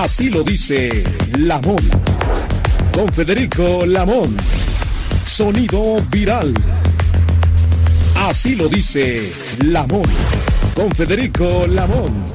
Así lo dice Lamón. Con Federico Lamón. Sonido viral. Así lo dice Lamón. Con Federico Lamón.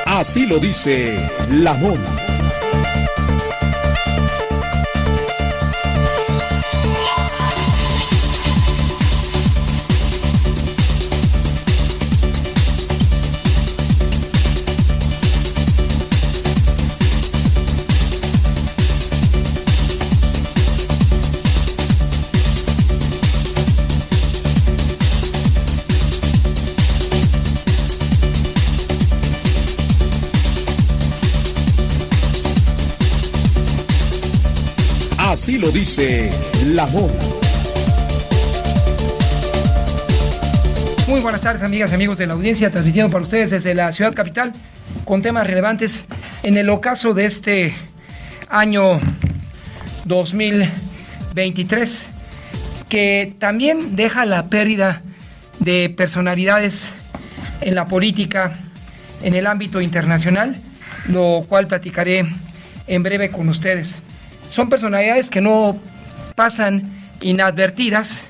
Así lo dice Lamón. Así lo dice Lamón. Muy buenas tardes, amigas y amigos de la audiencia, transmitiendo para ustedes desde la ciudad capital con temas relevantes en el ocaso de este año 2023, que también deja la pérdida de personalidades en la política, en el ámbito internacional, lo cual platicaré en breve con ustedes. Son personalidades que no pasan inadvertidas,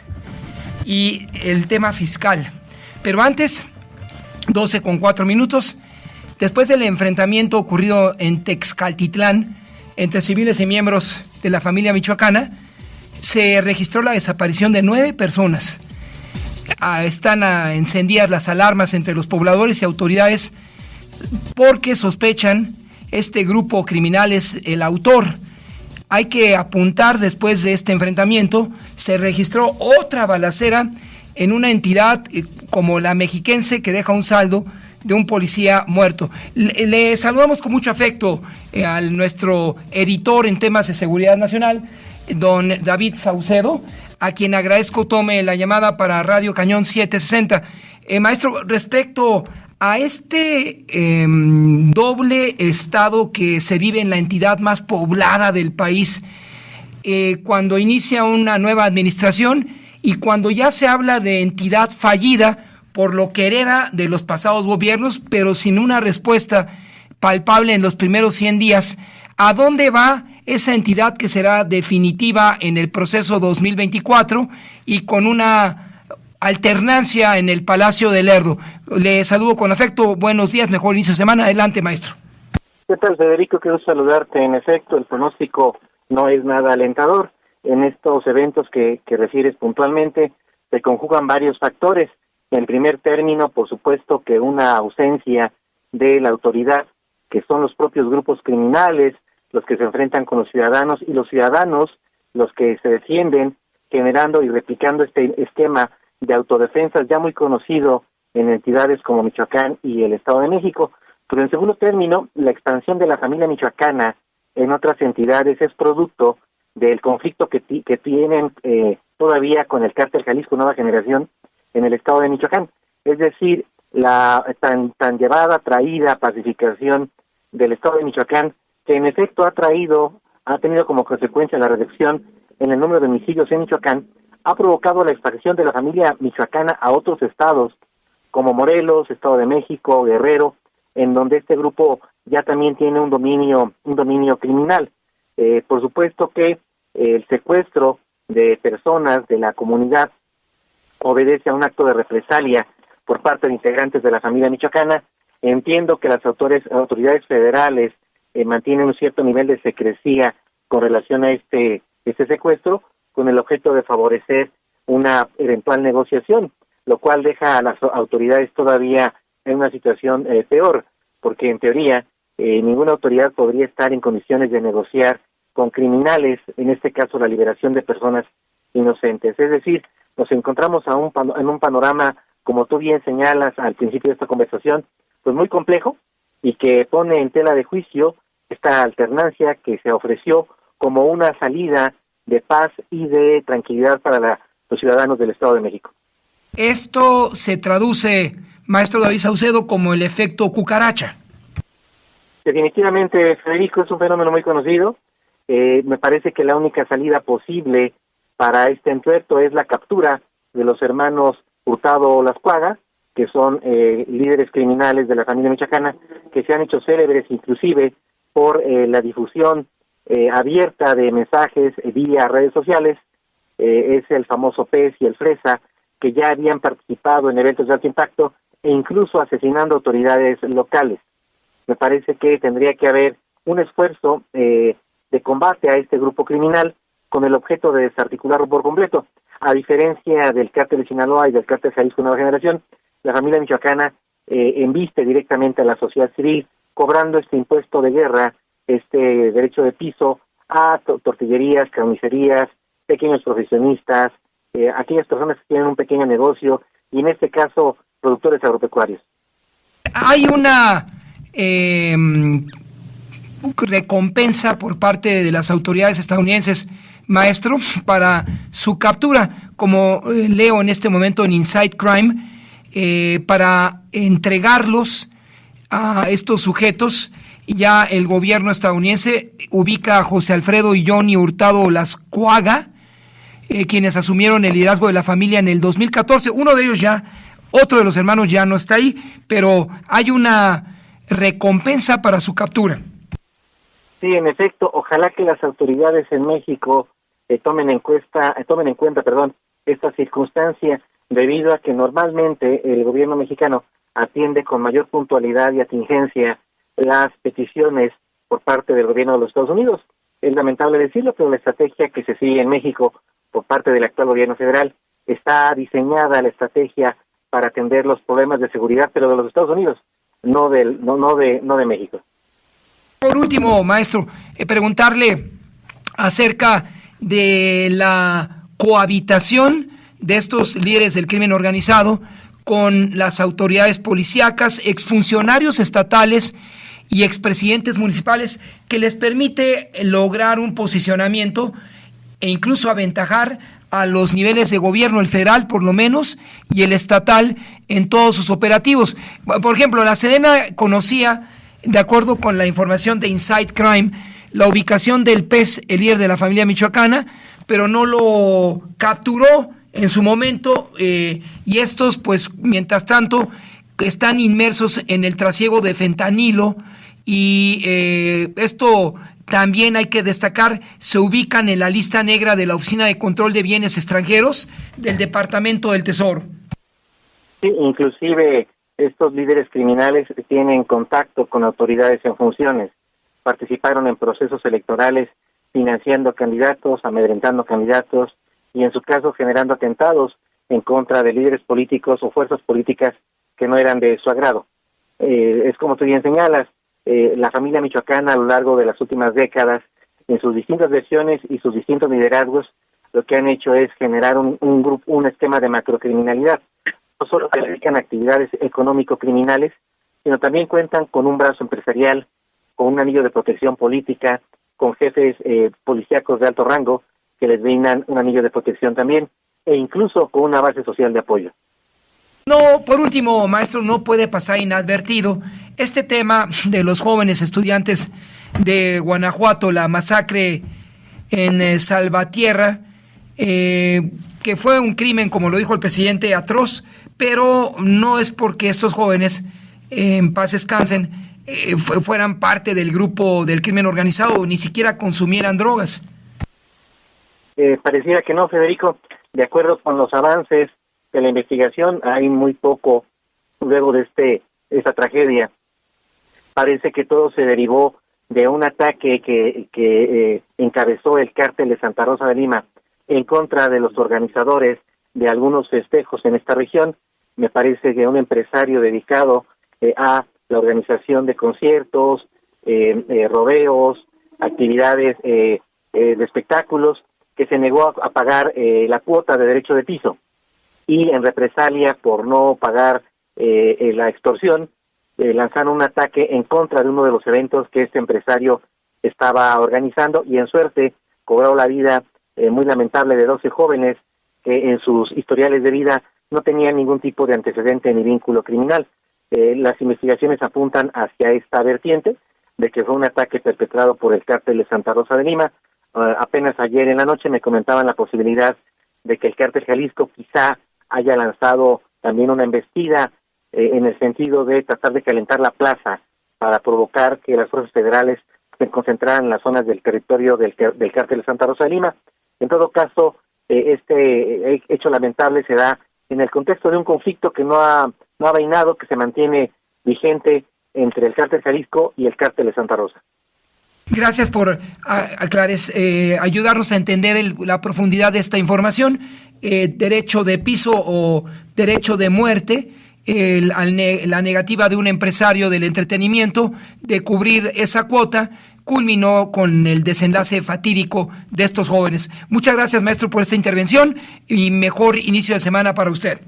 y el tema fiscal. Pero antes, 12:04, después del enfrentamiento ocurrido en Texcaltitlán entre civiles y miembros de la familia michoacana, se registró la desaparición de 9 personas. Están encendidas las alarmas entre los pobladores y autoridades porque sospechan este grupo criminal es el autor. Hay que apuntar, después de este enfrentamiento, se registró otra balacera en una entidad como la mexiquense, que deja un saldo de un policía muerto. Le saludamos con mucho afecto a nuestro editor en temas de seguridad nacional, don David Saucedo, a quien agradezco tome la llamada para Radio Cañón 760. Maestro, respecto a este doble estado que se vive en la entidad más poblada del país, cuando inicia una nueva administración y cuando ya se habla de entidad fallida por lo que hereda de los pasados gobiernos, pero sin una respuesta palpable en los primeros 100 días, ¿a dónde va esa entidad que será definitiva en el proceso 2024 y con una alternancia en el Palacio de Lerdo? Le saludo con afecto, buenos días, mejor inicio de semana. Adelante, maestro. ¿Qué tal, Federico? Quiero saludarte. En efecto, el pronóstico no es nada alentador. En estos eventos que refieres puntualmente, se conjugan varios factores. En primer término, por supuesto, que una ausencia de la autoridad, que son los propios grupos criminales, los que se enfrentan con los ciudadanos, y los ciudadanos los que se defienden, generando y replicando este esquema de autodefensas ya muy conocido en entidades como Michoacán y el Estado de México. Pero en segundo término, la expansión de la familia michoacana en otras entidades es producto del conflicto que tienen todavía con el cártel Jalisco Nueva Generación en el Estado de Michoacán. Es decir, la tan llevada, traída pacificación del Estado de Michoacán, que en efecto ha tenido como consecuencia la reducción en el número de homicidios en Michoacán, ha provocado la expansión de la familia michoacana a otros estados, como Morelos, Estado de México, Guerrero, en donde este grupo ya también tiene un dominio criminal. Por supuesto que el secuestro de personas de la comunidad obedece a un acto de represalia por parte de integrantes de la familia michoacana. Entiendo que las autoridades federales mantienen un cierto nivel de secrecía con relación a este secuestro, con el objeto de favorecer una eventual negociación, lo cual deja a las autoridades todavía en una situación peor, porque en teoría ninguna autoridad podría estar en condiciones de negociar con criminales, en este caso la liberación de personas inocentes. Es decir, nos encontramos en un panorama, como tú bien señalas al principio de esta conversación, pues muy complejo y que pone en tela de juicio esta alternancia que se ofreció como una salida de paz y de tranquilidad para los ciudadanos del Estado de México. Esto se traduce, maestro David Saucedo, como el efecto cucaracha. Definitivamente, Federico, es un fenómeno muy conocido. Me parece que la única salida posible para este entuerto es la captura de los hermanos Hurtado Lascuaga, que son líderes criminales de la familia michoacana, que se han hecho célebres inclusive por la difusión abierta de mensajes vía redes sociales. Es el famoso Pez y el Fresa, que ya habían participado en eventos de alto impacto e incluso asesinando autoridades locales. Me parece que tendría que haber un esfuerzo de combate a este grupo criminal con el objeto de desarticularlo por completo. A diferencia del cártel de Sinaloa y del cártel Jalisco Nueva Generación, la familia michoacana embiste directamente a la sociedad civil, cobrando este impuesto de guerra, este derecho de piso a tortillerías, carnicerías, pequeños profesionistas, aquellas personas que tienen un pequeño negocio y en este caso productores agropecuarios. Hay una recompensa por parte de las autoridades estadounidenses, maestro, para su captura, como leo en este momento en Inside Crime, para entregarlos a estos sujetos. Ya el gobierno estadounidense ubica a José Alfredo y Johnny Hurtado Lascuaga, quienes asumieron el liderazgo de la familia en el 2014. Uno de ellos ya, otro de los hermanos ya no está ahí, pero hay una recompensa para su captura. Sí, en efecto, ojalá que las autoridades en México tomen en cuenta, esta circunstancia, debido a que normalmente el gobierno mexicano atiende con mayor puntualidad y atingencia las peticiones por parte del gobierno de los Estados Unidos. Es lamentable decirlo, pero la estrategia que se sigue en México por parte del actual gobierno federal está diseñada la estrategia para atender los problemas de seguridad, pero de los Estados Unidos, no de México. Por último, maestro, preguntarle acerca de la cohabitación de estos líderes del crimen organizado con las autoridades policíacas, exfuncionarios estatales y expresidentes municipales, que les permite lograr un posicionamiento e incluso aventajar a los niveles de gobierno, el federal por lo menos, y el estatal en todos sus operativos. Por ejemplo, la Sedena conocía, de acuerdo con la información de Inside Crime, la ubicación del Pez, el líder de la familia michoacana, pero no lo capturó en su momento, y estos, pues, mientras tanto, están inmersos en el trasiego de fentanilo, y esto también hay que destacar, se ubican en la lista negra de la Oficina de Control de Bienes Extranjeros del Departamento del Tesoro. Sí, inclusive estos líderes criminales tienen contacto con autoridades en funciones, participaron en procesos electorales financiando candidatos, amedrentando candidatos y en su caso generando atentados en contra de líderes políticos o fuerzas políticas que no eran de su agrado. Es como tú bien señalas, la familia michoacana a lo largo de las últimas décadas, en sus distintas versiones y sus distintos liderazgos, lo que han hecho es generar un grupo, un esquema de macrocriminalidad. No solo se dedican a actividades económico-criminales, sino también cuentan con un brazo empresarial, con un anillo de protección política, con jefes policíacos de alto rango que les brindan un anillo de protección también, e incluso con una base social de apoyo. No, por último, maestro, no puede pasar inadvertido este tema de los jóvenes estudiantes de Guanajuato, la masacre en Salvatierra, que fue un crimen, como lo dijo el presidente, atroz, pero no es porque estos jóvenes, en paz descansen, fueran parte del grupo del crimen organizado o ni siquiera consumieran drogas. Pareciera que no, Federico. De acuerdo con los avances de la investigación, hay muy poco luego de esta tragedia. Parece que todo se derivó de un ataque que encabezó el cártel de Santa Rosa de Lima en contra de los organizadores de algunos festejos en esta región. Me parece que un empresario dedicado a la organización de conciertos, rodeos, actividades de espectáculos, que se negó a pagar la cuota de derecho de piso, y en represalia por no pagar la extorsión, lanzaron un ataque en contra de uno de los eventos que este empresario estaba organizando, y en suerte cobró la vida muy lamentable de 12 jóvenes que en sus historiales de vida no tenían ningún tipo de antecedente ni vínculo criminal. Las investigaciones apuntan hacia esta vertiente de que fue un ataque perpetrado por el cártel de Santa Rosa de Lima. Apenas ayer en la noche me comentaban la posibilidad de que el cártel Jalisco quizá haya lanzado también una embestida en el sentido de tratar de calentar la plaza para provocar que las fuerzas federales se concentraran en las zonas del territorio del cártel de Santa Rosa de Lima. En todo caso, este hecho lamentable se da en el contexto de un conflicto que no ha avainado, que se mantiene vigente entre el cártel Jalisco y el cártel de Santa Rosa. Gracias por ayudarnos a entender la profundidad de esta información. Derecho de piso o derecho de muerte, la negativa de un empresario del entretenimiento de cubrir esa cuota culminó con el desenlace fatídico de estos jóvenes. Muchas gracias, maestro, por esta intervención y mejor inicio de semana para usted.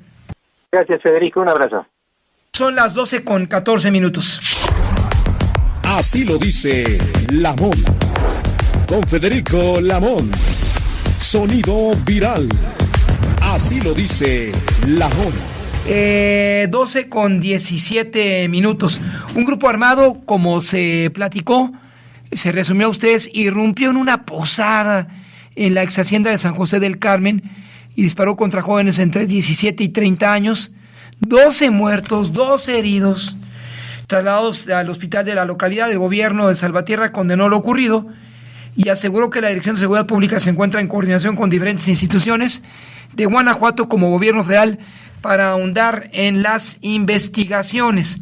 Gracias, Federico. Un abrazo. Son las 12:14. Así lo dice Lamón. Con Federico Lamón. Sonido viral. Así lo dice Lamón. 12:17. Un grupo armado, como se platicó, se resumió a ustedes, irrumpió en una posada en la ex hacienda de San José del Carmen y disparó contra jóvenes entre 17 y 30 años. 12 muertos, 12 heridos. Trasladados al hospital de la localidad, el gobierno de Salvatierra condenó lo ocurrido y aseguró que la Dirección de Seguridad Pública se encuentra en coordinación con diferentes instituciones de Guanajuato como gobierno federal para ahondar en las investigaciones.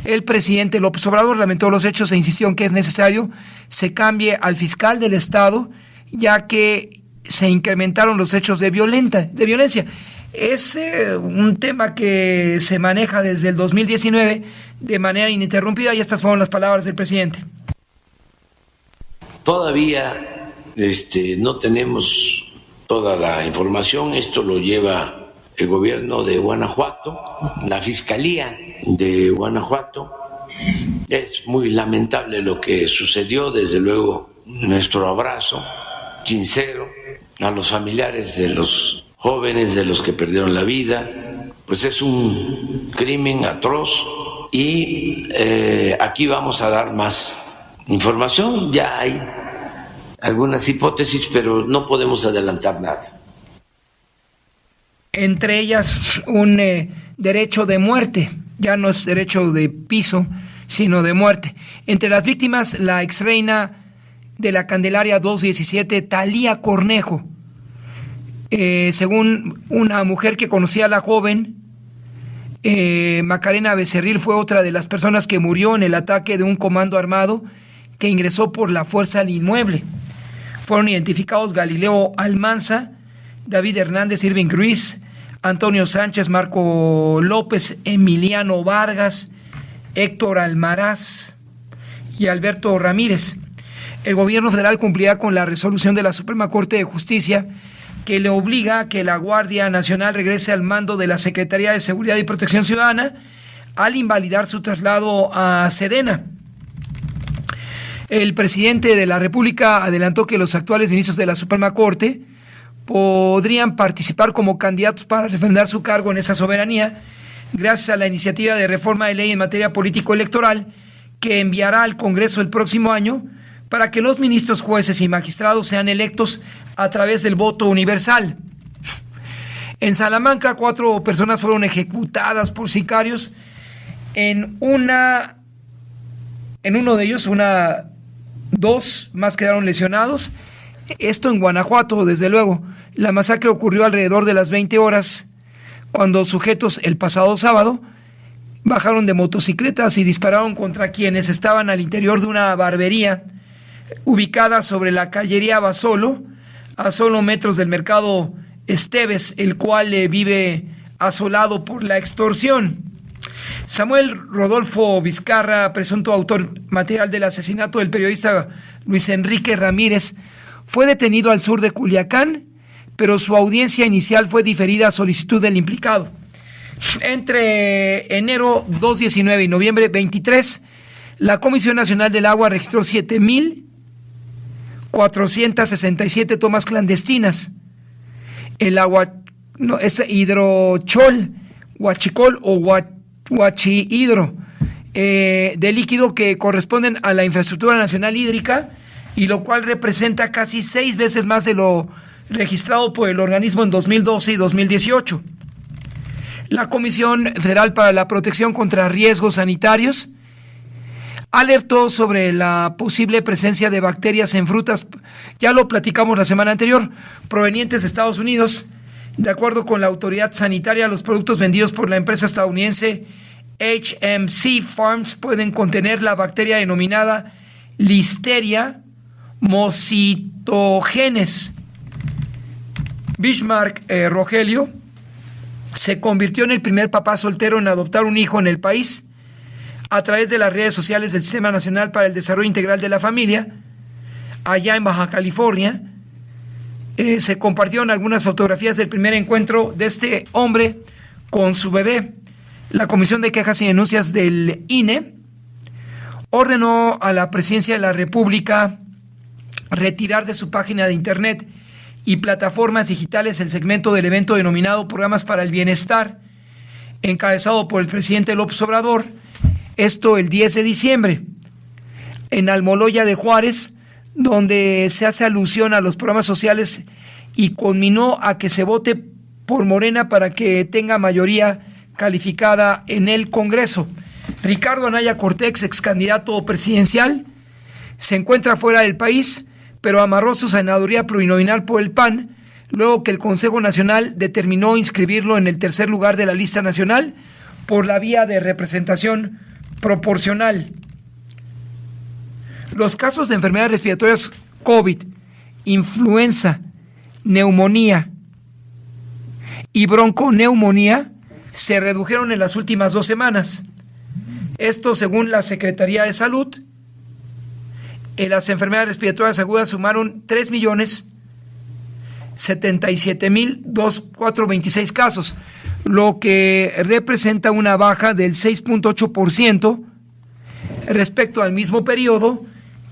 El presidente López Obrador lamentó los hechos e insistió en que es necesario se cambie al fiscal del estado, ya que se incrementaron los hechos de violencia. Es un tema que se maneja desde el 2019 de manera ininterrumpida, y estas fueron las palabras del presidente. Todavía no tenemos toda la información, esto lo lleva el gobierno de Guanajuato, la Fiscalía de Guanajuato. Es muy lamentable lo que sucedió, desde luego nuestro abrazo sincero a los familiares de los jóvenes, de los que perdieron la vida. Pues es un crimen atroz y aquí vamos a dar más información. Ya hay algunas hipótesis, pero no podemos adelantar nada. Entre ellas un derecho de muerte, ya no es derecho de piso, sino de muerte. Entre las víctimas, la exreina de la Candelaria 217, Talía Cornejo. Según una mujer que conocía a la joven, Macarena Becerril fue otra de las personas que murió en el ataque de un comando armado que ingresó por la fuerza al inmueble. Fueron identificados Galileo Almanza, David Hernández, Irving Ruiz, Antonio Sánchez, Marco López, Emiliano Vargas, Héctor Almaraz y Alberto Ramírez. El gobierno federal cumplirá con la resolución de la Suprema Corte de Justicia que le obliga a que la Guardia Nacional regrese al mando de la Secretaría de Seguridad y Protección Ciudadana al invalidar su traslado a Sedena. El presidente de la República adelantó que los actuales ministros de la Suprema Corte podrían participar como candidatos para refrendar su cargo en esa soberanía, gracias a la iniciativa de reforma de ley en materia político-electoral que enviará al Congreso el próximo año para que los ministros, jueces y magistrados sean electos a través del voto universal. En Salamanca, 4 personas fueron ejecutadas por sicarios. En uno de ellos, 2 más quedaron lesionados. Esto en Guanajuato, desde luego. La masacre ocurrió alrededor de las 20 horas, cuando sujetos el pasado sábado bajaron de motocicletas y dispararon contra quienes estaban al interior de una barbería ubicada sobre la callería Basolo, a solo metros del mercado Esteves, el cual vive asolado por la extorsión. Samuel Rodolfo Vizcarra, presunto autor material del asesinato del periodista Luis Enrique Ramírez, fue detenido al sur de Culiacán, pero su audiencia inicial fue diferida a solicitud del implicado. Entre enero 2/19 y noviembre 23, la Comisión Nacional del Agua registró 7,467 tomas clandestinas. El agua, hidrochol, huachicol o huachihidro, de líquido que corresponden a la infraestructura nacional hídrica, y lo cual representa casi 6 veces más de lo registrado por el organismo en 2012 y 2018. La Comisión Federal para la Protección contra Riesgos Sanitarios alertó sobre la posible presencia de bacterias en frutas, ya lo platicamos la semana anterior, provenientes de Estados Unidos. De acuerdo con la autoridad sanitaria, los productos vendidos por la empresa estadounidense HMC Farms pueden contener la bacteria denominada Listeria moschitogenes. Bismarck Rogelio se convirtió en el primer papá soltero en adoptar un hijo en el país a través de las redes sociales del Sistema Nacional para el Desarrollo Integral de la Familia, allá en Baja California. Se compartieron algunas fotografías del primer encuentro de este hombre con su bebé. La Comisión de Quejas y Denuncias del INE ordenó a la Presidencia de la República retirar de su página de internet y plataformas digitales el segmento del evento denominado Programas para el Bienestar, encabezado por el presidente López Obrador, esto el 10 de diciembre, en Almoloya de Juárez, donde se hace alusión a los programas sociales y conminó a que se vote por Morena para que tenga mayoría calificada en el Congreso. Ricardo Anaya Cortés, ex candidato presidencial, se encuentra fuera del país, pero amarró su senaduría plurinominal por el PAN, luego que el Consejo Nacional determinó inscribirlo en el tercer lugar de la lista nacional por la vía de representación proporcional. Los casos de enfermedades respiratorias COVID, influenza, neumonía y bronconeumonía se redujeron en las últimas 2 semanas. Esto según la Secretaría de Salud. En las enfermedades respiratorias agudas sumaron 3,077,426 casos, lo que representa una baja del 6.8% respecto al mismo periodo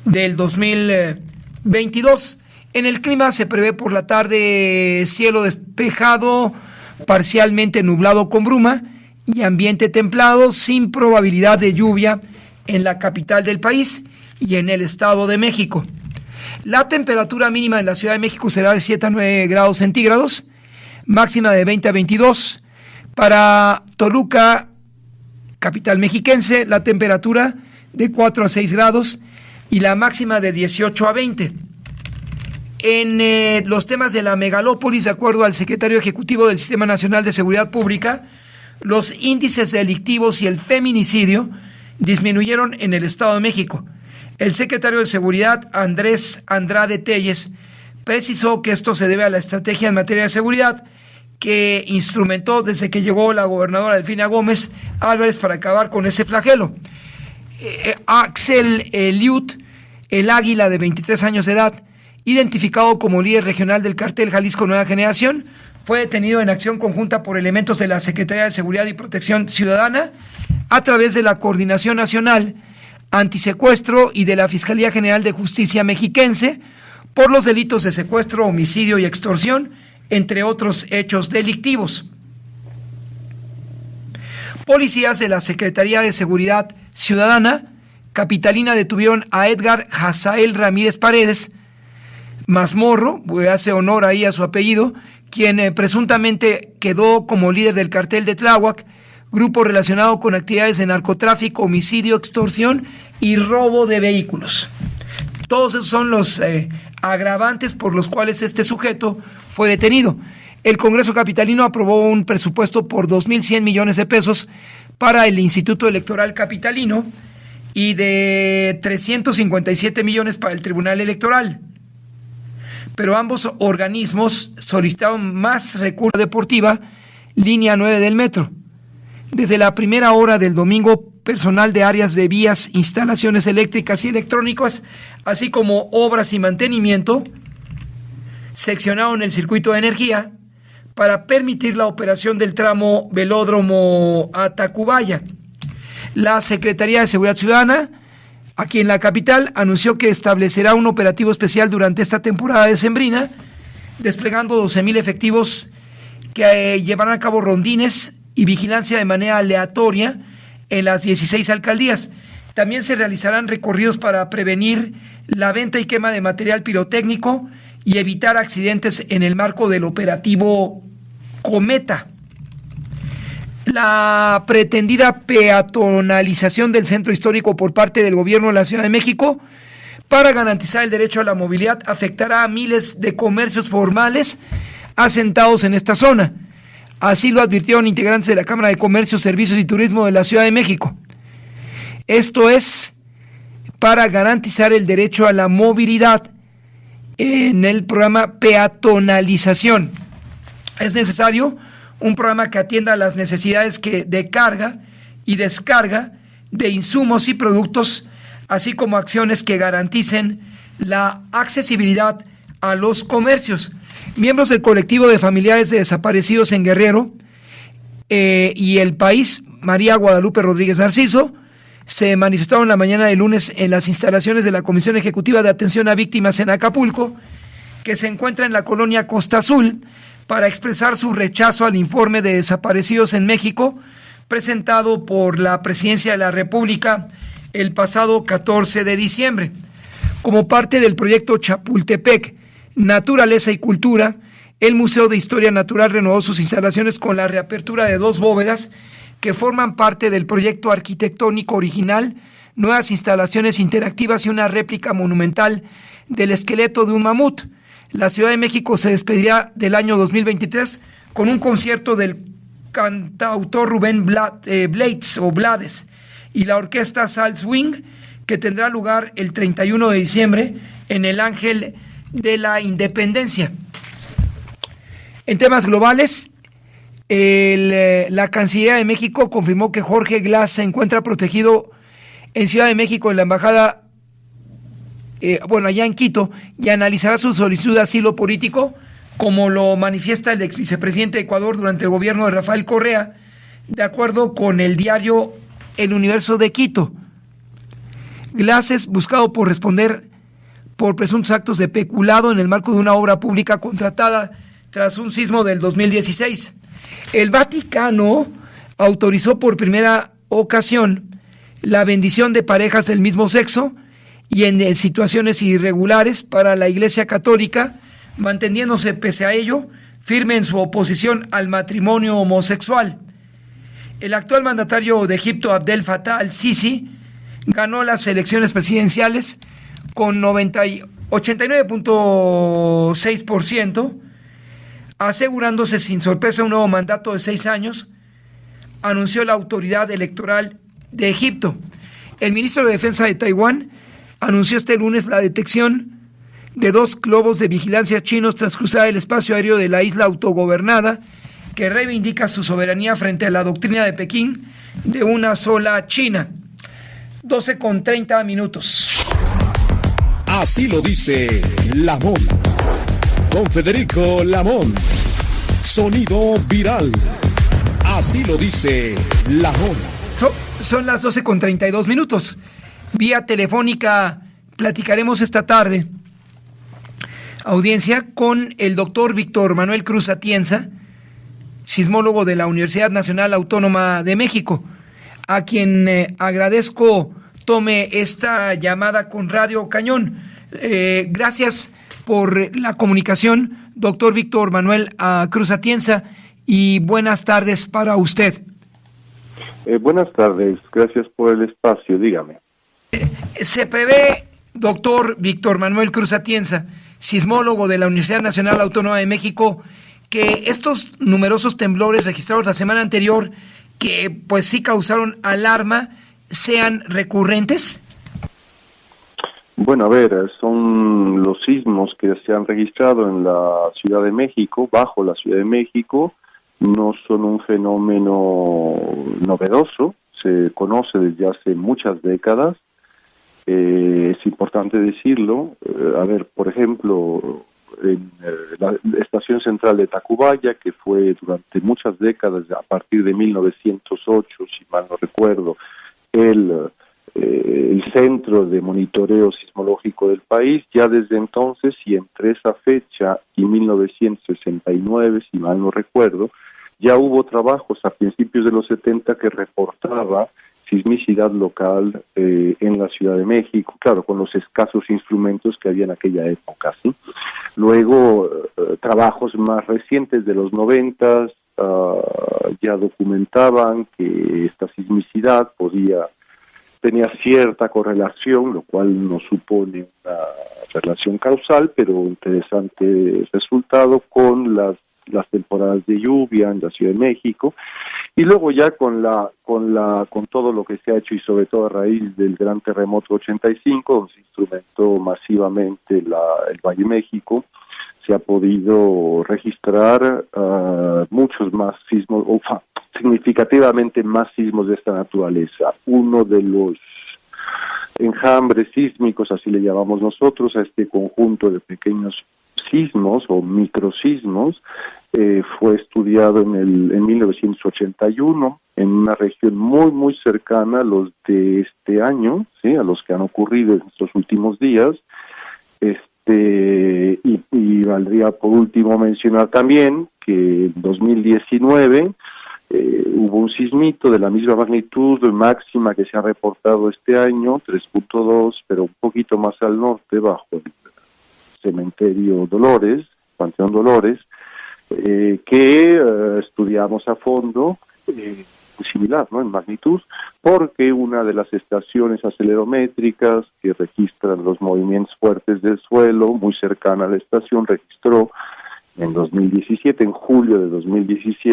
del 2022. En el clima se prevé por la tarde cielo despejado, parcialmente nublado con bruma y ambiente templado sin probabilidad de lluvia en la capital del país y en el Estado de México. La temperatura mínima en la Ciudad de México será de 7 a 9 grados centígrados, máxima de 20 a 22. Para Toluca, capital mexiquense, la temperatura de 4 a 6 grados y la máxima de 18 a 20. En los temas de la megalópolis, de acuerdo al secretario ejecutivo del Sistema Nacional de Seguridad Pública, los índices delictivos y el feminicidio disminuyeron en el Estado de México. El secretario de Seguridad, Andrés Andrade Telles, precisó que esto se debe a la estrategia en materia de seguridad que instrumentó desde que llegó la gobernadora Delfina Gómez Álvarez para acabar con ese flagelo. Axel Liut, el águila de 23 años de edad, identificado como líder regional del cártel Jalisco Nueva Generación, fue detenido en acción conjunta por elementos de la Secretaría de Seguridad y Protección Ciudadana a través de la Coordinación Nacional Antisecuestro y de la Fiscalía General de Justicia Mexiquense por los delitos de secuestro, homicidio y extorsión, entre otros hechos delictivos. Policías de la Secretaría de Seguridad Ciudadana capitalina detuvieron a Edgar Hazael Ramírez Paredes Mazmorro, hace honor ahí a su apellido, quien presuntamente quedó como líder del cartel de Tláhuac, grupo relacionado con actividades de narcotráfico, homicidio, extorsión y robo de vehículos. Todos esos son los agravantes por los cuales este sujeto fue detenido. El Congreso capitalino aprobó un presupuesto por 2.100 millones de pesos para el Instituto Electoral Capitalino y de 357 millones para el Tribunal Electoral. pero ambos organismos solicitaron más recursos deportiva, línea 9 del metro. Desde la primera hora del domingo, personal de áreas de vías, instalaciones eléctricas y electrónicas, así como obras y mantenimiento, seccionaron el circuito de energía para permitir la operación del tramo Velódromo a Tacubaya. La Secretaría de Seguridad Ciudadana, aquí en la capital, anunció que establecerá un operativo especial durante esta temporada decembrina, desplegando 12,000 efectivos que llevarán a cabo rondines y vigilancia de manera aleatoria en las 16 alcaldías. También se realizarán recorridos para prevenir la venta y quema de material pirotécnico y evitar accidentes en el marco del operativo Cometa. La pretendida peatonalización del centro histórico por parte del gobierno de la Ciudad de México para garantizar el derecho a la movilidad afectará a miles de comercios formales asentados en esta zona. Así lo advirtieron integrantes de la Cámara de Comercio, Servicios y Turismo de la Ciudad de México. Esto es para garantizar el derecho a la movilidad en el programa peatonalización. Es necesario un programa que atienda a las necesidades de carga y descarga de insumos y productos, así como acciones que garanticen la accesibilidad a los comercios. Miembros del colectivo de familiares de desaparecidos en Guerrero y El País, María Guadalupe Rodríguez Narciso, se manifestaron la mañana de lunes en las instalaciones de la Comisión Ejecutiva de Atención a Víctimas en Acapulco, que se encuentra en la colonia Costa Azul, para expresar su rechazo al informe de desaparecidos en México, presentado por la Presidencia de la República el pasado 14 de diciembre. Como parte del proyecto Chapultepec, Naturaleza y Cultura, el Museo de Historia Natural renovó sus instalaciones con la reapertura de 2 bóvedas que forman parte del proyecto arquitectónico original, nuevas instalaciones interactivas y una réplica monumental del esqueleto de un mamut. La Ciudad de México se despedirá del año 2023 con un concierto del cantautor Rubén Blades y la orquesta Salt Swing, que tendrá lugar el 31 de diciembre en el Ángel de la Independencia. En temas globales, la Cancillería de México confirmó que Jorge Glass se encuentra protegido en Ciudad de México en la embajada allá en Quito, y analizará su solicitud de asilo político, como lo manifiesta el ex vicepresidente de Ecuador durante el gobierno de Rafael Correa, de acuerdo con el diario El Universo de Quito. Glass es buscado por responder por presuntos actos de peculado en el marco de una obra pública contratada tras un sismo del 2016. El Vaticano autorizó por primera ocasión la bendición de parejas del mismo sexo y en situaciones irregulares para la Iglesia Católica, manteniéndose pese a ello firme en su oposición al matrimonio homosexual. El actual mandatario de Egipto, Abdel Fattah al-Sisi, ganó las elecciones presidenciales con 89.6%, asegurándose sin sorpresa un nuevo mandato de 6 años, anunció la autoridad electoral de Egipto. El ministro de Defensa de Taiwán anunció este lunes la detección de 2 globos de vigilancia chinos tras cruzar el espacio aéreo de la isla autogobernada, que reivindica su soberanía frente a la doctrina de Pekín de una sola China. 12:30. Así lo dice Lamón. Con Federico Lamón. Sonido viral. Así lo dice Lamón. Son las 12:32. Vía telefónica platicaremos esta tarde, audiencia, con el doctor Víctor Manuel Cruz Atienza, sismólogo de la Universidad Nacional Autónoma de México, a quien agradezco tome esta llamada con Radio Cañón. Gracias por la comunicación, doctor Víctor Manuel Cruz Atienza, y buenas tardes para usted. Buenas tardes, gracias por el espacio, dígame. Se prevé, doctor Víctor Manuel Cruz Atienza, sismólogo de la Universidad Nacional Autónoma de México, que estos numerosos temblores registrados la semana anterior, que pues sí causaron alarma, sean recurrentes. Bueno, a ver, son los sismos que se han registrado en la Ciudad de México, bajo la Ciudad de México, no son un fenómeno novedoso, se conoce desde hace muchas décadas, es importante decirlo. A ver, por ejemplo, en la estación central de Tacubaya, que fue durante muchas décadas, a partir de 1908, si mal no recuerdo, el centro de monitoreo sismológico del país, ya desde entonces y entre esa fecha y 1969, si mal no recuerdo, ya hubo trabajos a principios de los 70 que reportaba sismicidad local en la Ciudad de México, claro, con los escasos instrumentos que había en aquella época, ¿sí? Luego, trabajos más recientes de los 90 ya documentaban que esta sismicidad tenía cierta correlación, lo cual no supone una relación causal, pero interesante resultado con las temporadas de lluvia en la Ciudad de México, y luego ya con todo lo que se ha hecho, y sobre todo a raíz del gran terremoto 85, donde se instrumentó masivamente el Valle de México, se ha podido registrar muchos más sismos, significativamente más sismos de esta naturaleza. Uno de los enjambres sísmicos, así le llamamos nosotros, a este conjunto de pequeños sismos o microsismos, fue estudiado en 1981 en una región muy muy cercana a los de este año, ¿sí?, a los que han ocurrido en estos últimos días. Y valdría por último mencionar también que en 2019 hubo un sismito de la misma magnitud máxima que se ha reportado este año, 3.2, pero un poquito más al norte, bajo el cementerio Dolores, Panteón Dolores, que estudiamos a fondo, similar, ¿no?, en magnitud, porque una de las estaciones acelerométricas que registran los movimientos fuertes del suelo, muy cercana a la estación, registró en 2017, en julio de 2019,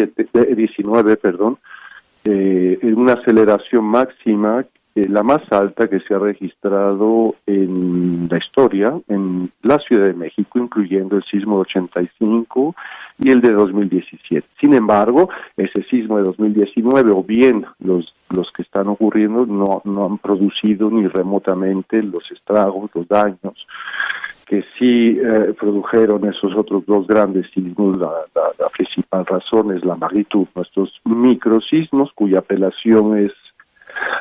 una aceleración máxima, la más alta que se ha registrado en la historia en la Ciudad de México, incluyendo el sismo de 85 y el de 2017. Sin embargo, ese sismo de 2019, o bien los que están ocurriendo, no han producido ni remotamente los estragos, los daños que sí produjeron esos otros dos grandes sismos. La principal razón es la magnitud. Nuestros microsismos, cuya apelación es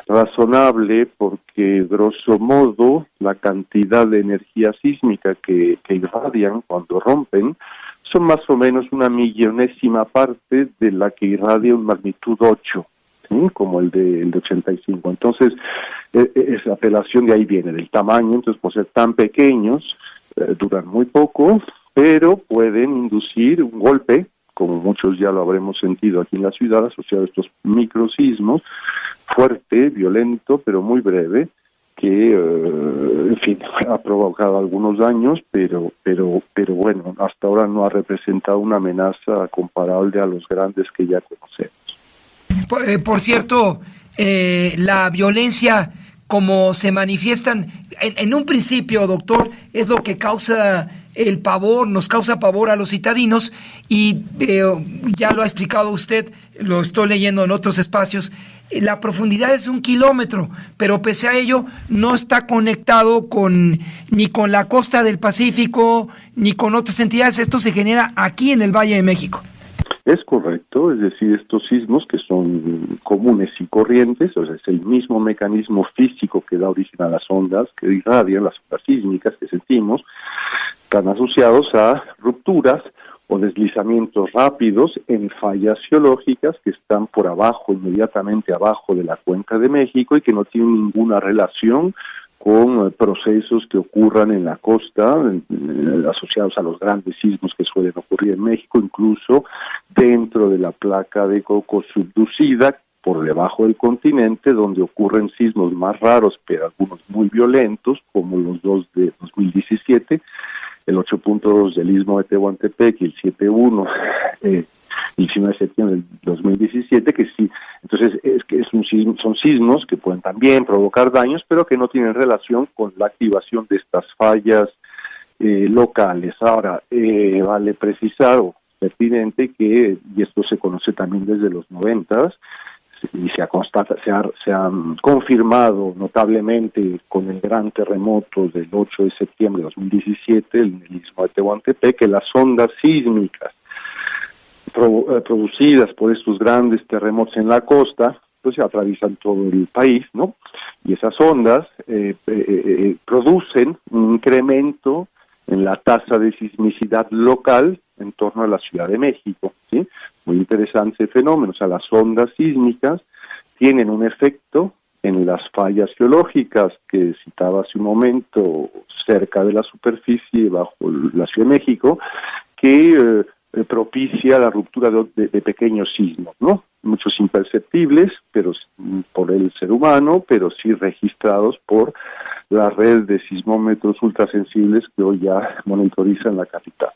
razonable porque, grosso modo, la cantidad de energía sísmica que irradian cuando rompen son más o menos 1/millonésima parte de la que irradia un magnitud 8, ¿sí?, como el de 85. Entonces, esa apelación de ahí viene, del tamaño. Entonces, por ser tan pequeños, duran muy poco, pero pueden inducir un golpe, como muchos ya lo habremos sentido aquí en la ciudad, asociado a estos microsismos, fuerte, violento, pero muy breve, que, en fin, ha provocado algunos daños, pero bueno, hasta ahora no ha representado una amenaza comparable a los grandes que ya conocemos. Por cierto, la violencia, como se manifiestan en un principio, doctor, es lo que causa el pavor, nos causa pavor a los citadinos, y ya lo ha explicado usted, lo estoy leyendo en otros espacios. La profundidad es 1 kilómetro, pero pese a ello no está conectado ni con la costa del Pacífico ni con otras entidades. Esto se genera aquí en el Valle de México. Es correcto, es decir, estos sismos que son comunes y corrientes, o sea, es el mismo mecanismo físico que da origen a las ondas que irradian, las ondas sísmicas que sentimos, están asociados a rupturas o deslizamientos rápidos en fallas geológicas que están por abajo, inmediatamente abajo de la Cuenca de México, y que no tienen ninguna relación con procesos que ocurran en la costa, asociados a los grandes sismos que suelen ocurrir en México, incluso dentro de la placa de coco subducida, por debajo del continente, donde ocurren sismos más raros, pero algunos muy violentos, como los dos de 2017, el 8.2 del Istmo de Tehuantepec y el 7.1 el 19 de septiembre del 2017, que sí, entonces son sismos que pueden también provocar daños, pero que no tienen relación con la activación de estas fallas locales. Ahora, vale precisar o pertinente que, y esto se conoce también desde los 90s, y se ha confirmado notablemente con el gran terremoto del 8 de septiembre de 2017 en el istmo de Tehuantepec, que las ondas sísmicas producidas por estos grandes terremotos en la costa, pues se atraviesan todo el país, ¿no? Y esas ondas producen un incremento en la tasa de sismicidad local en torno a la Ciudad de México, ¿sí? Muy interesante ese fenómeno. O sea, las ondas sísmicas tienen un efecto en las fallas geológicas que citaba hace un momento cerca de la superficie bajo la Ciudad de México, que propicia la ruptura de pequeños sismos, ¿no? Muchos imperceptibles, pero por el ser humano, pero sí registrados por la red de sismómetros ultrasensibles que hoy ya monitorizan la capital.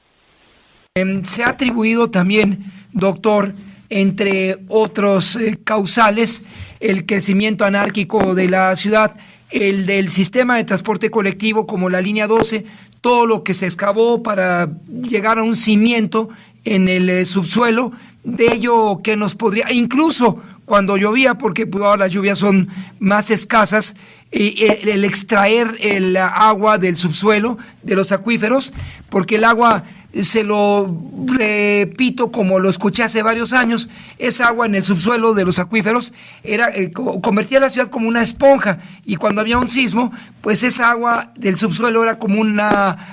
Se ha atribuido también, doctor, entre otros causales, el crecimiento anárquico de la ciudad, el del sistema de transporte colectivo como la línea 12, todo lo que se excavó para llegar a un cimiento en el subsuelo, de ello que nos podría, incluso cuando llovía, porque pues, ahora las lluvias son más escasas, el extraer el agua del subsuelo, de los acuíferos, porque el agua, se lo repito como lo escuché hace varios años, esa agua en el subsuelo de los acuíferos era convertía la ciudad como una esponja, y cuando había un sismo, pues esa agua del subsuelo era como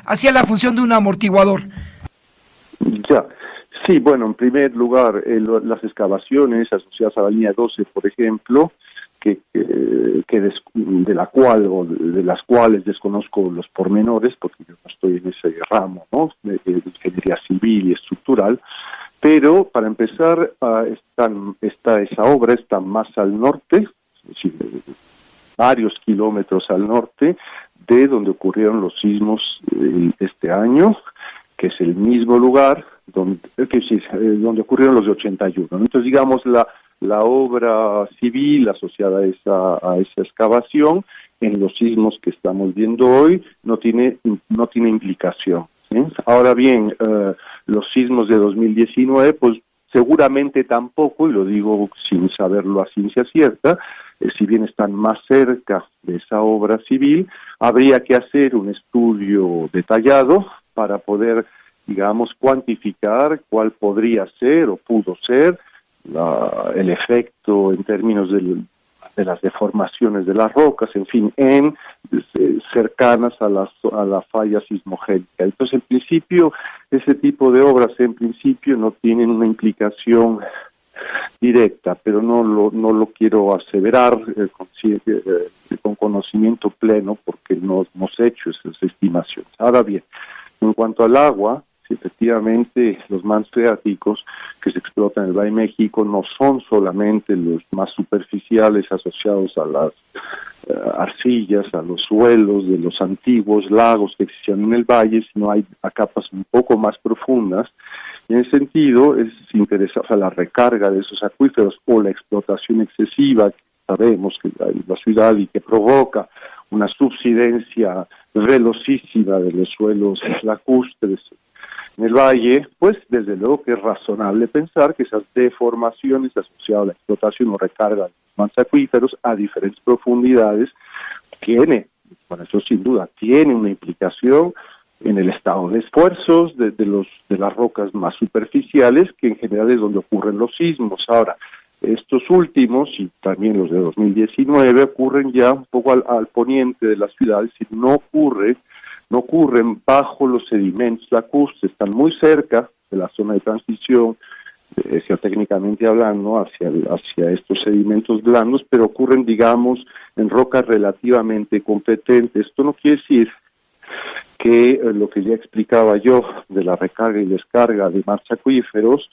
hacía la función de un amortiguador. Ya. Sí, bueno, en primer lugar, las excavaciones asociadas a la línea 12, por ejemplo, de las cuales desconozco los pormenores, porque yo no estoy en ese ramo, ¿no?, de ingeniería civil y estructural, pero para empezar, esa obra está más al norte, es decir, varios kilómetros al norte de donde ocurrieron los sismos este año, que es el mismo lugar donde ocurrieron los de 81. Entonces, digamos, la obra civil asociada a esa excavación en los sismos que estamos viendo hoy no tiene implicación, ¿sí? Ahora bien, los sismos de 2019, pues seguramente tampoco, y lo digo sin saberlo a ciencia cierta, si bien están más cerca de esa obra civil, habría que hacer un estudio detallado para poder, digamos, cuantificar cuál podría ser o pudo ser el efecto en términos de las deformaciones de las rocas, en fin, cercanas a la falla sismogénica. Entonces, en principio, ese tipo de obras, en principio, no tienen una implicación directa, pero no lo quiero aseverar con conocimiento pleno, porque no hemos hecho esas estimaciones. Ahora bien, en cuanto al agua, efectivamente, los mantos freáticos que se explotan en el Valle de México no son solamente los más superficiales asociados a las arcillas, a los suelos de los antiguos lagos que existían en el valle, sino hay a capas un poco más profundas. Y en ese sentido, es interesante la recarga de esos acuíferos o la explotación excesiva que sabemos que hay en la ciudad y que provoca una subsidencia velocísima de los suelos lacustres en el valle, pues desde luego que es razonable pensar que esas deformaciones asociadas a la explotación o recarga de los mantos acuíferos a diferentes profundidades eso sin duda tiene una implicación en el estado de esfuerzos de las rocas más superficiales, que en general es donde ocurren los sismos. Ahora, estos últimos, y también los de 2019, ocurren ya un poco al poniente de la ciudad, es decir, no ocurren bajo los sedimentos lacustres, están muy cerca de la zona de transición, geotécnicamente hablando, hacia estos sedimentos blandos, pero ocurren, digamos, en rocas relativamente competentes. Esto no quiere decir que lo que ya explicaba yo de la recarga y descarga de mantos acuíferos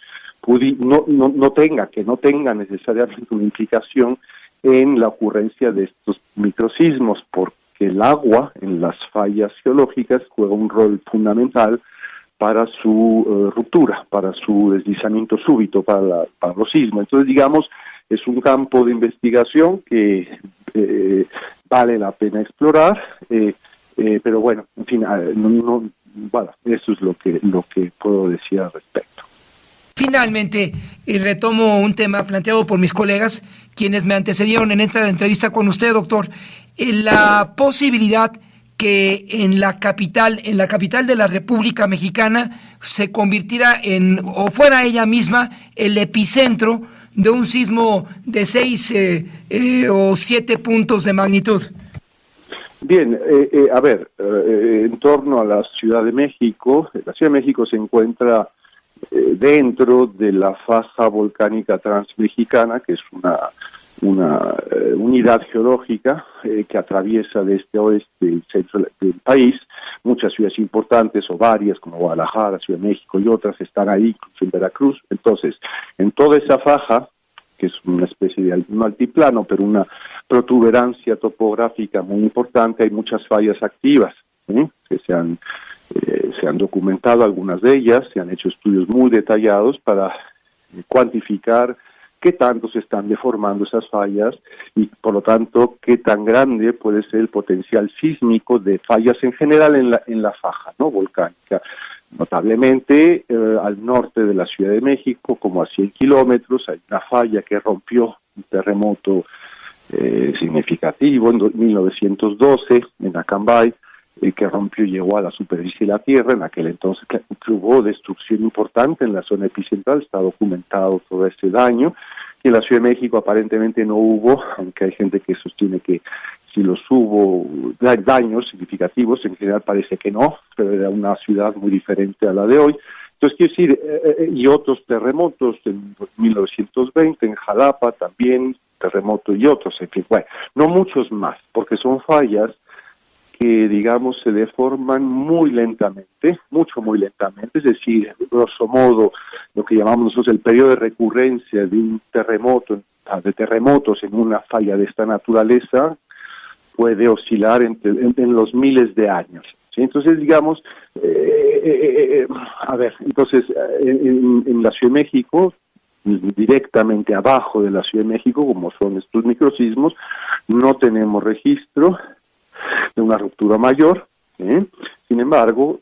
no tenga necesariamente una implicación en la ocurrencia de estos microsismos, porque el agua en las fallas geológicas juega un rol fundamental para su ruptura, para su deslizamiento súbito, para los sismos. Entonces, digamos, es un campo de investigación que vale la pena explorar, pero bueno, en fin, bueno, eso es lo que puedo decir al respecto. Finalmente, retomo un tema planteado por mis colegas, quienes me antecedieron en esta entrevista con usted, doctor, la posibilidad que en la capital de la República Mexicana, se convirtiera o fuera ella misma el epicentro de un sismo de 6 o 7 puntos de magnitud. Bien, a ver, en torno a la Ciudad de México se encuentra dentro de la faja volcánica transmexicana, que es una unidad geológica que atraviesa de este a oeste el centro del país. Muchas ciudades importantes o varias como Guadalajara, Ciudad de México y otras están ahí, incluso en Veracruz. Entonces, en toda esa faja, que es una especie de altiplano, pero una protuberancia topográfica muy importante, hay muchas fallas activas que se han documentado, algunas de ellas, se han hecho estudios muy detallados para cuantificar qué tanto se están deformando esas fallas y, por lo tanto, qué tan grande puede ser el potencial sísmico de fallas en general en la faja, ¿no?, volcánica. Notablemente, al norte de la Ciudad de México, como a 100 kilómetros, hay una falla que rompió un terremoto significativo en 1912 en Acambay, que rompió y llegó a la superficie de la Tierra. En aquel entonces que hubo destrucción importante en la zona epicentral, está documentado todo ese daño, y en la Ciudad de México aparentemente no hubo, aunque hay gente que sostiene que si los hubo daños significativos, en general parece que no, pero era una ciudad muy diferente a la de hoy. Entonces, quiero decir, y otros terremotos en 1920, en Jalapa también, terremoto y otros, en fin, bueno, no muchos más, porque son fallas que, digamos, se deforman muy lentamente, muy lentamente, es decir, grosso modo, lo que llamamos nosotros el periodo de recurrencia de un terremoto, de terremotos en una falla de esta naturaleza, puede oscilar en los miles de años, ¿sí? Entonces, digamos, en la Ciudad de México, directamente abajo de la Ciudad de México, como son estos microsismos, no tenemos registro de una ruptura mayor. Sin embargo,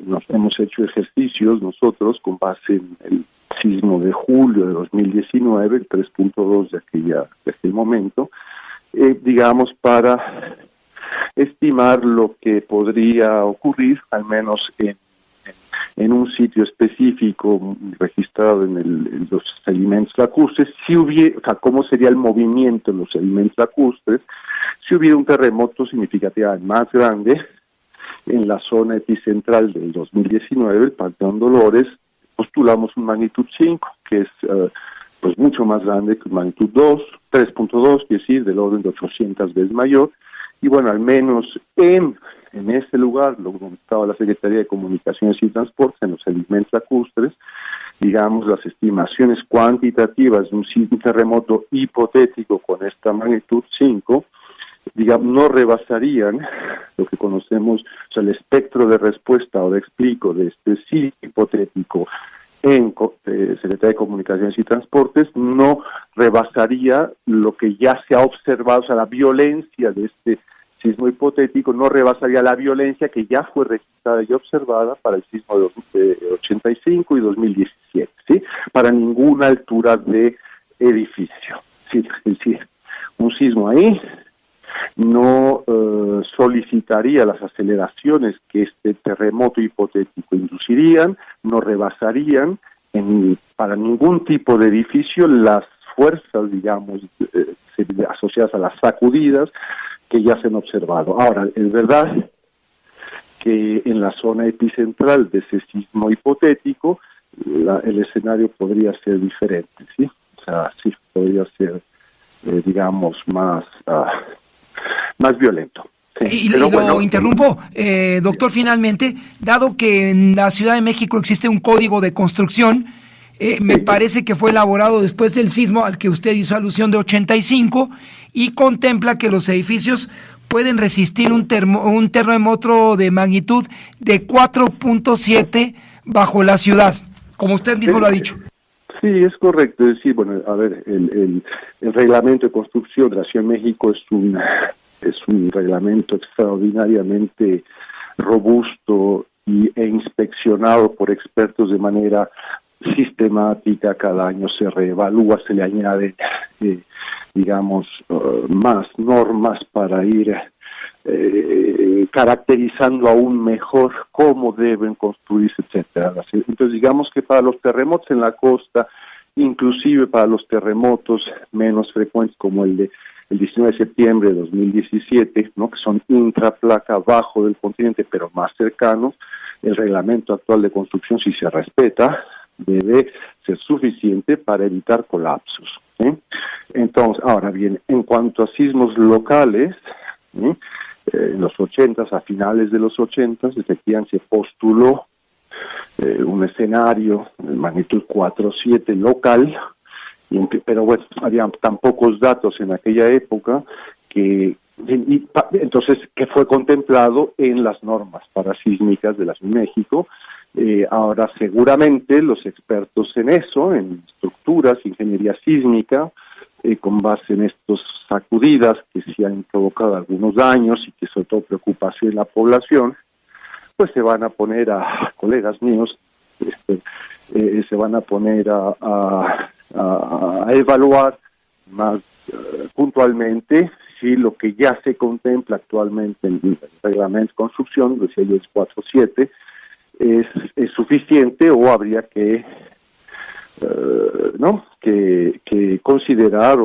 nos hemos hecho ejercicios nosotros con base en el sismo de julio de 2019, el 3.2 de aquel momento, digamos, para estimar lo que podría ocurrir, al menos en un sitio específico registrado en los sedimentos lacustres, cómo sería el movimiento en los sedimentos lacustres si hubiera un terremoto significativamente más grande en la zona epicentral del 2019, el Panteón Dolores. Postulamos un magnitud 5, que es pues mucho más grande que un magnitud 2, 3.2, es decir, del orden de 800 veces mayor. Y bueno, al menos en ese lugar, donde estaba la Secretaría de Comunicaciones y Transportes, en los sedimentos lacustres, digamos, las estimaciones cuantitativas de un terremoto hipotético con esta magnitud 5, digamos, no rebasarían lo que conocemos, o sea, el espectro de respuesta o de explico de este sismo hipotético en Secretaría de Comunicaciones y Transportes, no rebasaría lo que ya se ha observado, o sea, la violencia de este sismo hipotético no rebasaría la violencia que ya fue registrada y observada para el sismo de 85 y 2017, ¿sí? Para ninguna altura de edificio, ¿sí? Es decir, un sismo ahí no solicitaría las aceleraciones que este terremoto hipotético inducirían, no rebasarían para ningún tipo de edificio las fuerzas, digamos, asociadas a las sacudidas que ya se han observado. Ahora, es verdad que en la zona epicentral de ese sismo hipotético el escenario podría ser diferente, ¿sí? O sea, sí, podría ser, digamos, más violento. Sí. Y lo interrumpo, doctor, finalmente, dado que en la Ciudad de México existe un código de construcción, me parece que fue elaborado después del sismo al que usted hizo alusión de 85 y contempla que los edificios pueden resistir un terremoto de magnitud de 4.7 bajo la ciudad, como usted mismo lo ha dicho. Sí, es correcto. Es decir, bueno, a ver, el reglamento de construcción de la Ciudad de México es un reglamento extraordinariamente robusto e inspeccionado por expertos de manera sistemática. Cada año se reevalúa, se le añade, más normas para ir caracterizando aún mejor cómo deben construirse, etcétera. Entonces, digamos que para los terremotos en la costa, inclusive para los terremotos menos frecuentes como el 19 de septiembre de 2017, ¿no?, que son intraplaca abajo del continente, pero más cercanos, el reglamento actual de construcción, si se respeta, debe ser suficiente para evitar colapsos, ¿sí? Entonces, ahora bien, en cuanto a sismos locales, ¿sí?, en los 80s, a finales de los 80s, efectivamente se postuló un escenario de magnitud 4.7 local, pero bueno, había tan pocos datos en aquella época entonces que fue contemplado en las normas parasísmicas de la Ciudad de México. Ahora seguramente los expertos en eso, en estructuras, ingeniería sísmica, con base en estas sacudidas que se han provocado algunos daños y que sobre todo preocupación en la población, pues se van a poner colegas míos, se van a poner a evaluar más puntualmente si lo que ya se contempla actualmente en el reglamento de construcción, decía yo, es 4.7, es suficiente o habría que que considerar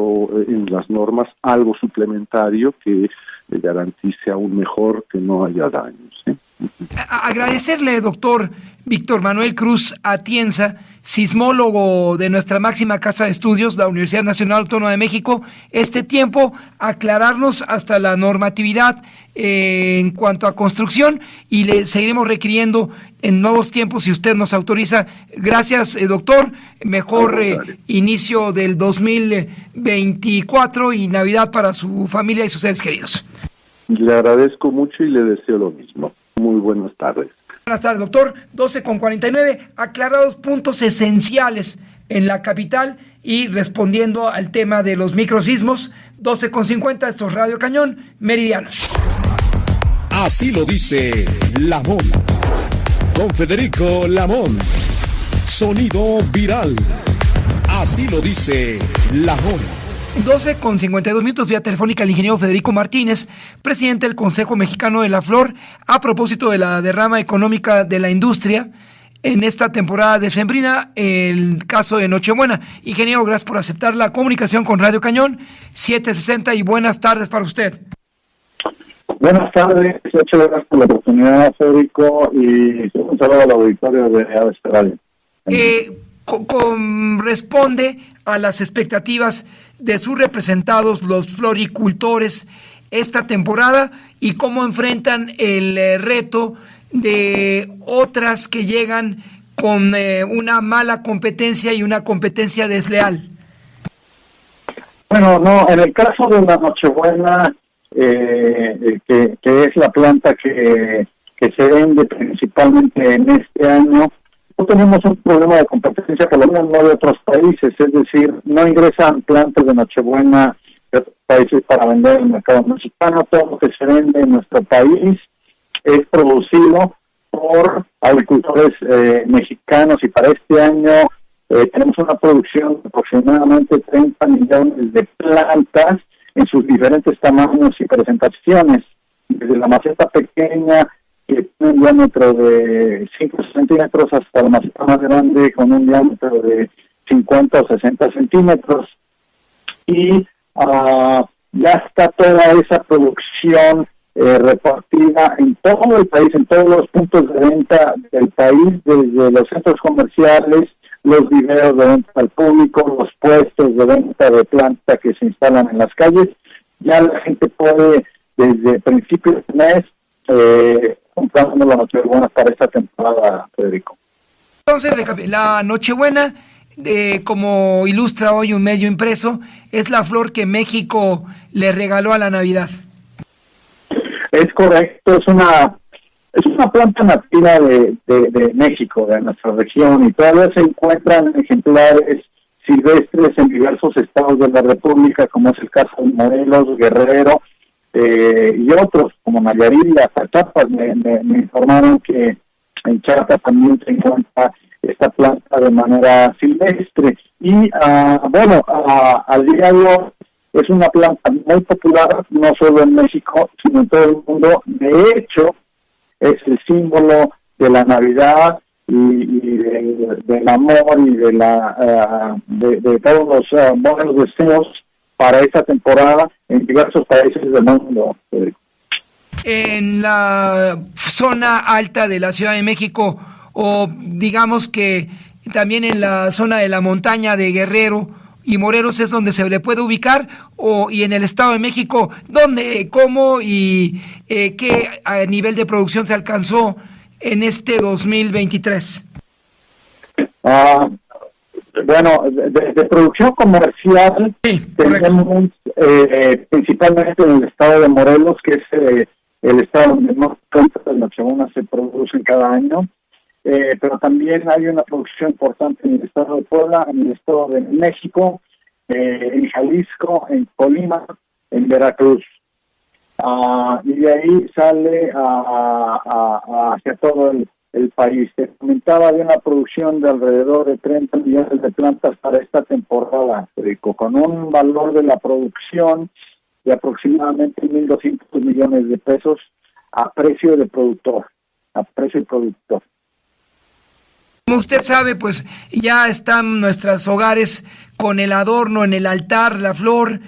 en las normas algo suplementario que garantice aún mejor que no haya daños, ¿sí? Agradecerle, doctor Víctor Manuel Cruz Atienza, sismólogo de nuestra máxima casa de estudios, la Universidad Nacional Autónoma de México, este tiempo, aclararnos hasta la normatividad en cuanto a construcción, y le seguiremos requiriendo en nuevos tiempos si usted nos autoriza. Gracias, doctor. Mejor inicio del 2024 y Navidad para su familia y sus seres queridos. Le agradezco mucho y le deseo lo mismo. Muy buenas tardes. Buenas tardes, doctor. 12:49, aclarados puntos esenciales en la capital y respondiendo al tema de los microsismos. 12:50, esto es Radio Cañón, Meridiano. Así lo dice Lamón. Don Federico Lamón. Sonido viral. Así lo dice Lamón. 12:52 vía telefónica el ingeniero Federico Martínez, presidente del Consejo Mexicano de la Flor, a propósito de la derrama económica de la industria en esta temporada decembrina, el caso de Nochebuena. Ingeniero, gracias por aceptar la comunicación con Radio Cañón, 760, y buenas tardes para usted. Buenas tardes, muchas gracias por la oportunidad, Federico, y un saludo al auditorio de ABC Radio. Responde a las expectativas de sus representados, los floricultores, esta temporada, y cómo enfrentan el reto de otras que llegan con una mala competencia y una competencia desleal. Bueno, no, en el caso de la Nochebuena, que es la planta que se vende principalmente en este año, no tenemos un problema de competencia, por lo menos no de otros países, es decir, no ingresan plantas de Nochebuena de otros países para vender en el mercado mexicano. Todo lo que se vende en nuestro país es producido por agricultores mexicanos, y para este año tenemos una producción de aproximadamente 30 millones de plantas en sus diferentes tamaños y presentaciones, desde la maceta pequeña, que tiene un diámetro de 5 centímetros, hasta la maceta más grande con un diámetro de 50 o 60 centímetros. Y ya está toda esa producción repartida en todo el país, en todos los puntos de venta del país, desde los centros comerciales, los videos de venta al público, los puestos de venta de planta que se instalan en las calles. Ya la gente puede, desde principios de mes, comprando la Nochebuena para esta temporada, Federico. Entonces, la Nochebuena, como ilustra hoy un medio impreso, es la flor que México le regaló a la Navidad. Es correcto, es una Es una planta nativa de México, de nuestra región, y todavía se encuentran ejemplares silvestres en diversos estados de la República, como es el caso de Morelos, Guerrero, y otros, como Nayarit y hasta Chiapas. Me informaron que en Chiapas también se encuentra esta planta de manera silvestre. Y al día de hoy es una planta muy popular, no solo en México, sino en todo el mundo. De hecho, es el símbolo de la Navidad y del amor y de todos los buenos deseos para esta temporada en diversos países del mundo. En la zona alta de la Ciudad de México, o digamos que también en la zona de la montaña de Guerrero y Morelos, es donde se le puede ubicar, y en el Estado de México, ¿dónde, cómo y qué nivel de producción se alcanzó en este 2023? De producción comercial, sí, tenemos principalmente en el estado de Morelos, que es el estado donde más plantas de Nochebuena se producen cada año, pero también hay una producción importante en el estado de Puebla, en el estado de México, en Jalisco, en Colima, en Veracruz. Y de ahí sale hacia todo el país. Te comentaba de una producción de alrededor de 30 millones de plantas para esta temporada, Federico, con un valor de la producción de aproximadamente 1.200 millones de pesos a precio de productor, Como usted sabe, pues ya están nuestros hogares con el adorno en el altar, la flor,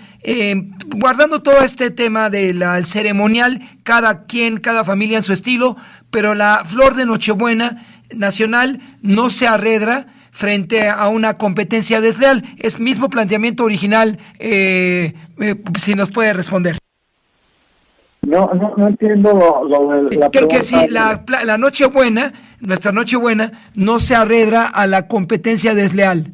guardando todo este tema del ceremonial, cada familia en su estilo, pero la flor de Nochebuena nacional no se arredra frente a una competencia desleal. Es mismo planteamiento original, si nos puede responder. No entiendo lo de la que si la Nochebuena, nuestra Nochebuena, no se arredra a la competencia desleal.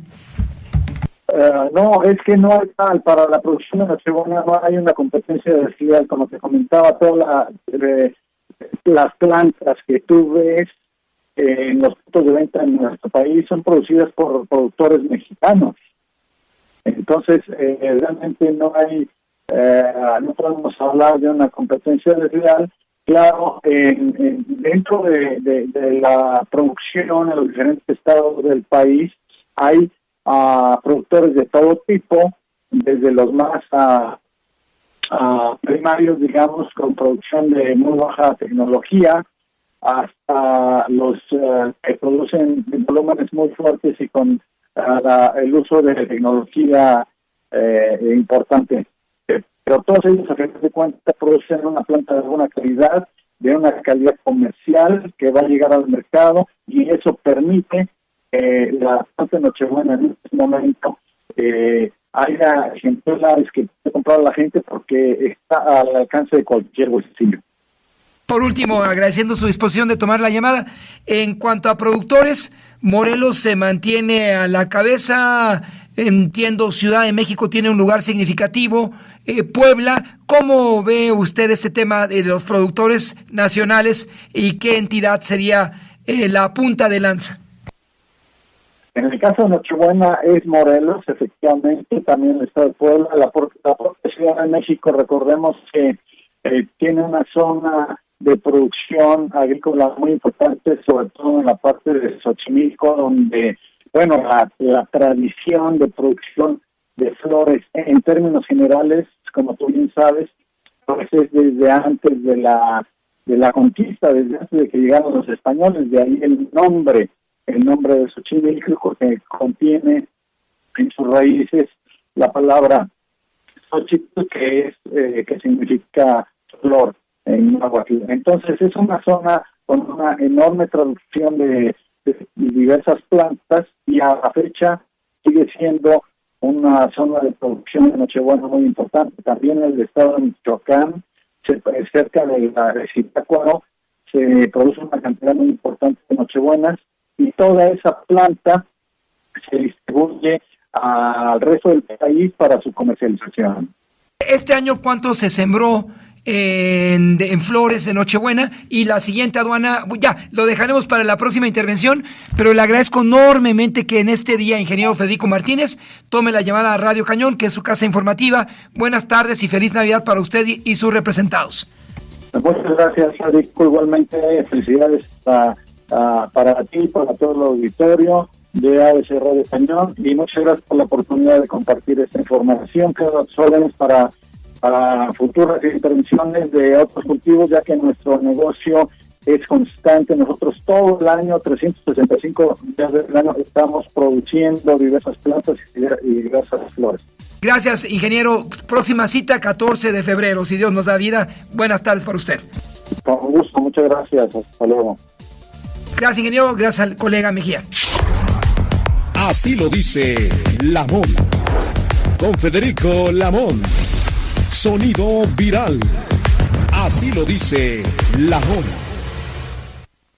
No, es que no hay tal. Para la producción de Nochebuena no hay una competencia desleal. Como te comentaba, todas las plantas que tú ves en los puntos de venta en nuestro país son producidas por productores mexicanos. Entonces, realmente no no podemos hablar de una competencia desleal. Claro, dentro de la producción en los diferentes estados del país hay productores de todo tipo, desde los más primarios, digamos, con producción de muy baja tecnología, hasta los que producen volúmenes muy fuertes y con el uso de tecnología importante. Pero todos ellos, a fin de cuentas, producen una planta de buena calidad, de una calidad comercial que va a llegar al mercado, y eso permite la planta de Nochebuena en este momento haya ejemplares que puede comprar la gente porque está al alcance de cualquier bolsillo. Por último, agradeciendo su disposición de tomar la llamada, en cuanto a productores, Morelos se mantiene a la cabeza, entiendo, Ciudad de México tiene un lugar significativo, Puebla, ¿cómo ve usted este tema de los productores nacionales y qué entidad sería la punta de lanza? En el caso de Nochebuena es Morelos, efectivamente, también el estado de Puebla, la propia Ciudad de México, recordemos que tiene una zona de producción agrícola muy importante, sobre todo en la parte de Xochimilco, donde, la tradición de producción de flores, en términos generales, como tú bien sabes, pues es desde antes de la conquista, desde antes de que llegaron los españoles, de ahí el nombre de Xochimilco, que contiene en sus raíces la palabra Xochitl, que significa flor en náhuatl. Entonces es una zona con una enorme producción de diversas plantas, y a la fecha sigue siendo una zona de producción de Nochebuena muy importante. También en el estado de Michoacán, cerca de la de Zitácuaro, se produce una cantidad muy importante de Nochebuenas, y toda esa planta se distribuye al resto del país para su comercialización. Este año, ¿cuánto se sembró en Flores, en Nochebuena, y la siguiente aduana, ya, lo dejaremos para la próxima intervención, pero le agradezco enormemente que en este día, ingeniero Federico Martínez, tome la llamada a Radio Cañón, que es su casa informativa. Buenas tardes y feliz Navidad para usted y sus representados. Muchas gracias, Federico. Igualmente, felicidades para ti, para todo el auditorio de ABC Radio Cañón, y muchas gracias por la oportunidad de compartir esta información. Quedo a tus órdenes para futuras intervenciones de otros cultivos, ya que nuestro negocio es constante. Nosotros todo el año, 365 días del año, estamos produciendo diversas plantas y diversas flores. Gracias, ingeniero. Próxima cita, 14 de febrero, si Dios nos da vida. Buenas tardes para usted. Con gusto, muchas gracias. Hasta luego. Gracias, ingeniero. Gracias al colega Mejía. Así lo dice Lamón. Con Federico Lamón. Sonido viral. Así lo dice Lamón.